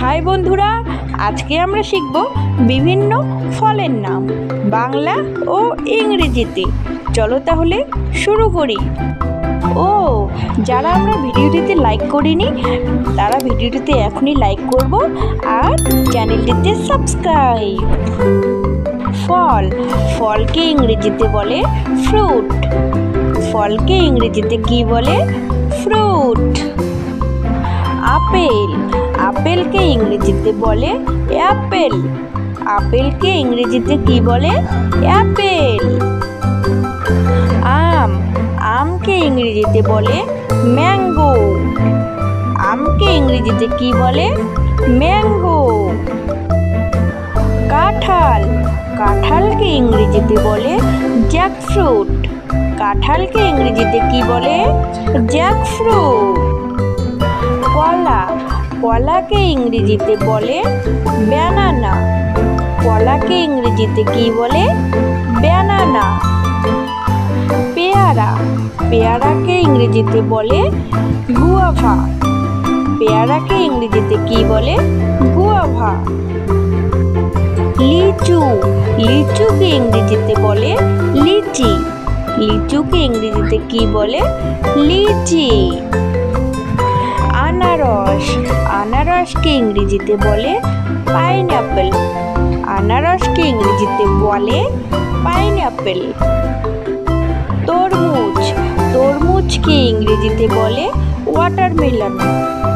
High বন্ধুরা, আজকে আমরা শিখব বিভিন্ন ফলের নাম বাংলা ও ইংরেজিতে। চলো তাহলে শুরু করি। যারা আমরা ভিডিওটিতে লাইক করিনি তারা ভিডিওটিতে এখনই লাইক করব আর চ্যানেলটিতে সাবস্ক্রাইব। ফল, ফলকে ইংরেজিতে বলে ফ্রুট। ফলকে ইংরেজিতে কি বলে? ফ্রুট। আপেল, আপেলকে ইংরেজিতে বলে অ্যাপেল। আপেলকে ইংরেজিতে কি বলে? অ্যাপেল। আম, আমকে ইংরেজিতে বলে ম্যাঙ্গো। আমকে ইংরেজিতে কি বলে? ম্যাঙ্গো। কাঁঠাল, কাঁঠালকে ইংরেজিতে বলে জ্যাকফ্রুট। কাঁঠালকে ইংরেজিতে কি বলে? জ্যাকফ্রুট। কলা, কলাকে ইংরেজিতে বলে ব্যানানা। কলাকে ইংরেজিতে কি বলে? ব্যানানা। পেয়ারা, পেয়ারাকে ইংরেজিতে বলে গুয়াভা। পেয়ারাকে ইংরেজিতে কি বলে? গুয়াভা। লিচু, লিচুকে ইংরেজিতে বলে লিচি। লিচুকে ইংরেজিতে কি বলে? লিচি। আনারস, আনারসকে ইংরেজিতে বলে পাইনঅ্যাপেল। আনারসকে ইংরেজিতে বলে পাইনঅ্যাপেল। তরমুজ, তরমুজকে ইংরেজিতে বলে ওয়াটারমেলন।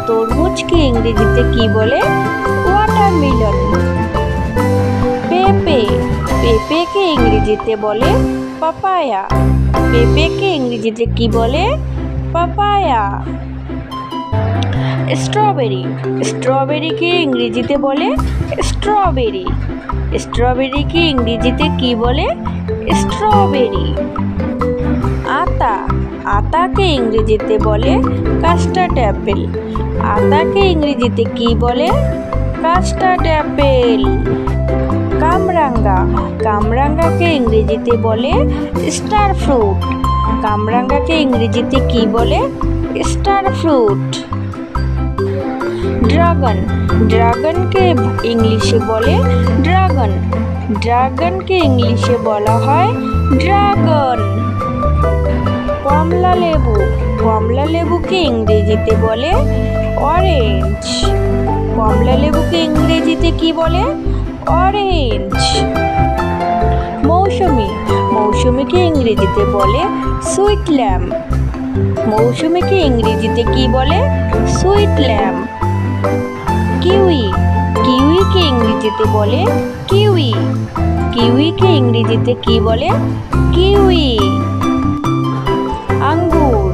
তরমুজকে ইংরেজিতে কি বলে? ওয়াটারমেলন। পেঁপে, পেঁপেকে ইংরেজিতে বলে পাপায়া। পেঁপেকে ইংরেজিতে কি বলে? পাপায়া। স্ট্রবেরি, স্ট্রবেরিকে ইংরেজিতে বলে স্ট্রবেরি। স্ট্রবেরিকে ইংরেজিতে কি বলে? স্ট্রবেরি। আতা, আতাকে ইংরেজিতে বলে কাস্টার্ড অ্যাপেল। আতাকে ইংরেজিতে কি বলে? Custard apple. কামরাঙ্গা, কামরাঙ্গাকে ইংরেজিতে বলে স্টার ফ্রুট। কামরাঙ্গাকে ইংরেজিতে কি বলে? Star fruit. ড্রাগন, ড্রাগনকে ইংলিশে বলে ড্রাগন। ড্রাগনকে ইংলিশে বলা হয় ড্রাগন। কমলা লেবু, কমলা লেবুকে ইংরেজিতে বলে অরেঞ্জ। কমলা লেবুকে ইংরেজিতে কি বলে? অরেঞ্জ। মৌসুমী, মৌসুমীকে ইংরেজিতে বলে সুইট ল্যাম্প। মৌসুমীকে ইংরেজিতে কি বলে? Sweet lamp. কিউই, কিউইকে ইংরেজিতে বলে কিউই। কিউইকে ইংরেজিতে কি বলে? কিউই। আঙ্গুর,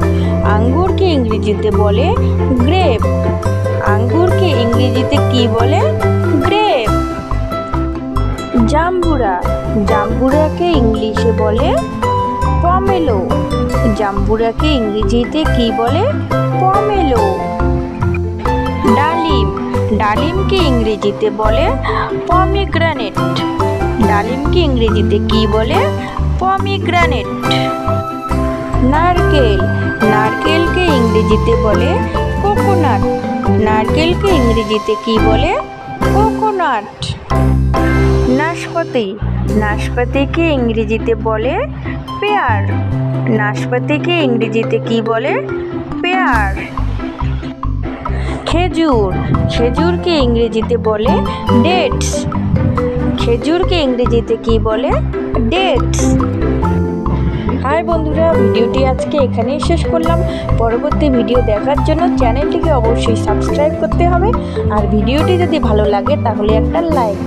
আঙ্গুরকে ইংরেজিতে বলে গ্রেপ। আঙ্গুরকে ইংরেজিতে কি বলে? গ্রেপ। জাম্বুরা, জাম্বুরাকে ইংলিশে বলে পমেলো। জাম্বুরাকে ইংরেজিতে কি বলে? পমেলো। ডালিম, ডালিমকে ইংরেজিতে বলে পমিগ্রানেট। ডালিমকে ইংরেজিতে কি বলে? পমিগ্রানেট। নারকেল, নারকেলকে ইংরেজিতে বলে কোকোনাট। নারকেলকে ইংরেজিতে কি বলে? কোকোনাট। নাশপাতি, নাশপাতিকে ইংরেজিতে বলে পেয়ার। নাশপাতিকে ইংরেজিতে কি বলে? পেয়ার। খেজুর, খেজুরকে ইংরেজিতে বলে ডেটস। খেজুরকে ইংরেজিতে কি বলে? ডেটস। হাই বন্ধুরা, ভিডিওটি আজকে এখানেই শেষ করলাম। পরবর্তী ভিডিও দেখার জন্য চ্যানেলটিকে অবশ্যই সাবস্ক্রাইব করতে হবে। আর ভিডিওটি যদি ভালো লাগে তাহলে একটা লাইক।